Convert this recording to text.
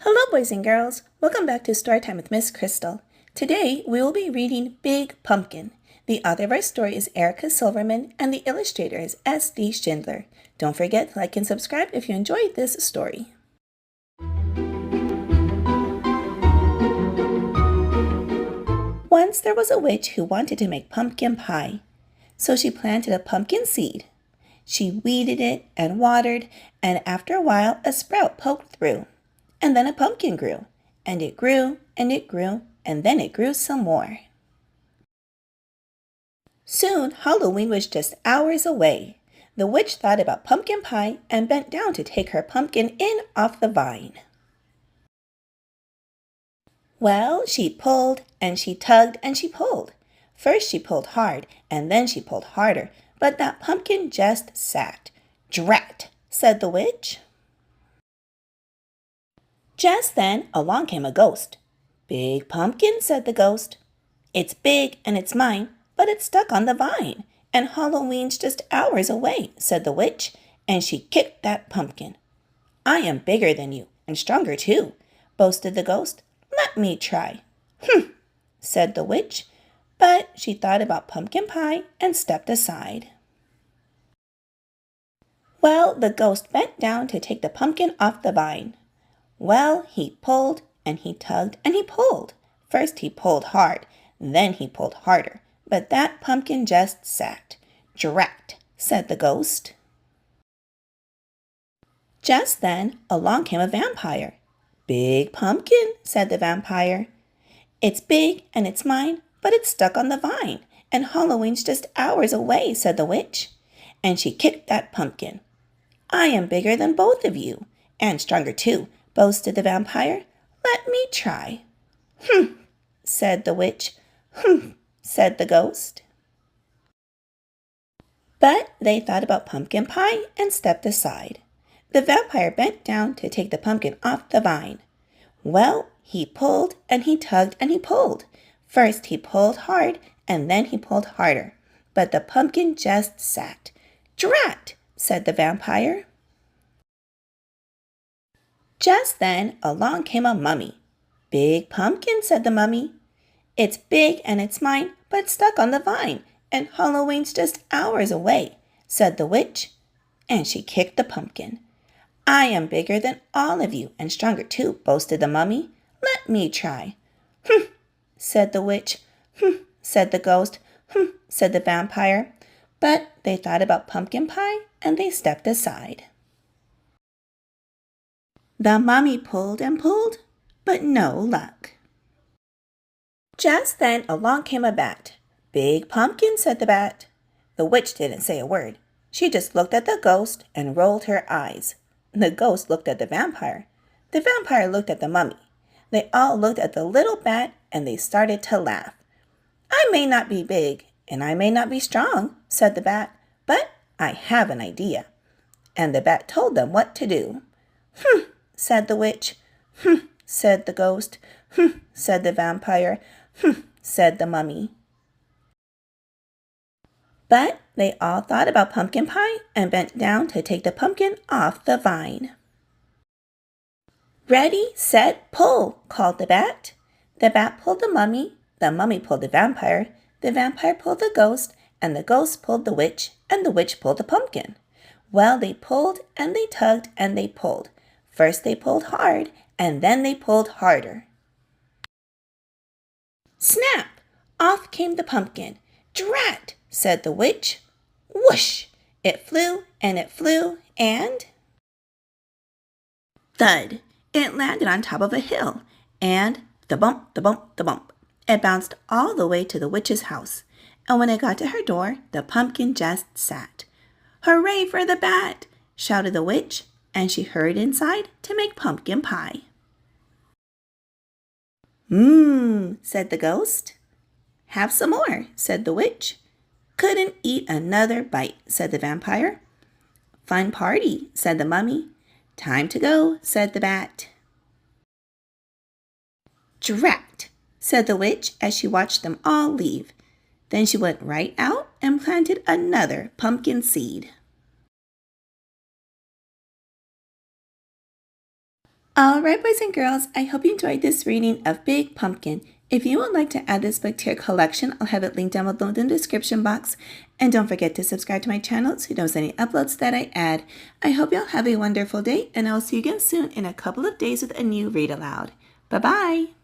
Hello, boys and girls. Welcome back to Storytime with Miss Crystal. Today, we will be reading Big Pumpkin. The author of our story is Erica Silverman, and the illustrator is S.D. Schindler. Don't forget to like and subscribe if you enjoyed this story. Once there was a witch who wanted to make pumpkin pie. So she planted a pumpkin seed. She weeded it and watered, and after a while, a sprout poked through. And then a pumpkin grew, and it grew, and it grew, and then it grew some more. Soon, Halloween was just hours away. The witch thought about pumpkin pie and bent down to take her pumpkin in off the vine. Well, she pulled, and she tugged, and she pulled. First she pulled hard, and then she pulled harder, but that pumpkin just sat. "Drat," said the witch. Just then, along came a ghost. "Big Pumpkin," said the ghost. "It's big and it's mine, but it's stuck on the vine, and Halloween's just hours away," said the witch, and she kicked that pumpkin. "I am bigger than you, and stronger too," boasted the ghost. "Let me try." "Humph," said the witch, but she thought about pumpkin pie and stepped aside. Well, the ghost bent down to take the pumpkin off the vine. Well, he pulled, and he tugged, and he pulled. First he pulled hard, then he pulled harder, but that pumpkin just sat. "Drat," said the ghost. Just then, along came a vampire. "Big Pumpkin," said the vampire. "It's big and it's mine, but it's stuck on the vine, and Halloween's just hours away," said the witch, and she kicked that pumpkin. "I am bigger than both of you, and stronger too," boasted the vampire. "Let me try." "Humph," said the witch. "Humph," said the ghost. But they thought about pumpkin pie and stepped aside. The vampire bent down to take the pumpkin off the vine. Well, he pulled and he tugged and he pulled. First he pulled hard and then he pulled harder, but the pumpkin just sat. "Drat," said the vampire. Just then, along came a mummy. "Big Pumpkin," said the mummy. "It's big and it's mine, but it's stuck on the vine, and Halloween's just hours away," said the witch, and she kicked the pumpkin. "I am bigger than all of you, and stronger too," boasted the mummy. "Let me try." "Humph," said the witch. "Humph," said the ghost. "Humph," said the vampire. But they thought about pumpkin pie, and they stepped aside. The mummy pulled and pulled, but no luck. Just then along came a bat. "Big Pumpkin," said the bat. The witch didn't say a word. She just looked at the ghost and rolled her eyes. The ghost looked at the vampire. The vampire looked at the mummy. They all looked at the little bat and they started to laugh. "I may not be big and I may not be strong," said the bat, "but I have an idea." And the bat told them what to do. "Humph," said the witch. "Humph," said the ghost. "Humph," said the vampire. "Humph," said the mummy. But they all thought about pumpkin pie and bent down to take the pumpkin off the vine. "Ready, set, pull," called the bat. The bat pulled the mummy pulled the vampire pulled the ghost, and the ghost pulled the witch, and the witch pulled the pumpkin. Well, they pulled and they tugged and they pulled. First they pulled hard, and then they pulled harder. Snap! Off came the pumpkin. "Drat!" said the witch. Whoosh! It flew, and thud! It landed on top of a hill, and the bump, the bump, the bump. It bounced all the way to the witch's house, and when it got to her door, the pumpkin just sat. "Hooray for the bat!" shouted the witch, and she hurried inside to make pumpkin pie. "Mmm," said the ghost. "Have some more," said the witch. "Couldn't eat another bite," said the vampire. "Fun party," said the mummy. "Time to go," said the bat. "Drat!" said the witch as she watched them all leave. Then she went right out and planted another pumpkin seed. All right, boys and girls, I hope you enjoyed this reading of Big Pumpkin. If you would like to add this book to your collection, I'll have it linked down below in the description box. And don't forget to subscribe to my channel so you don't miss any uploads that I add. I hope you'll have a wonderful day, and I'll see you again soon in a couple of days with a new Read Aloud. Bye-bye.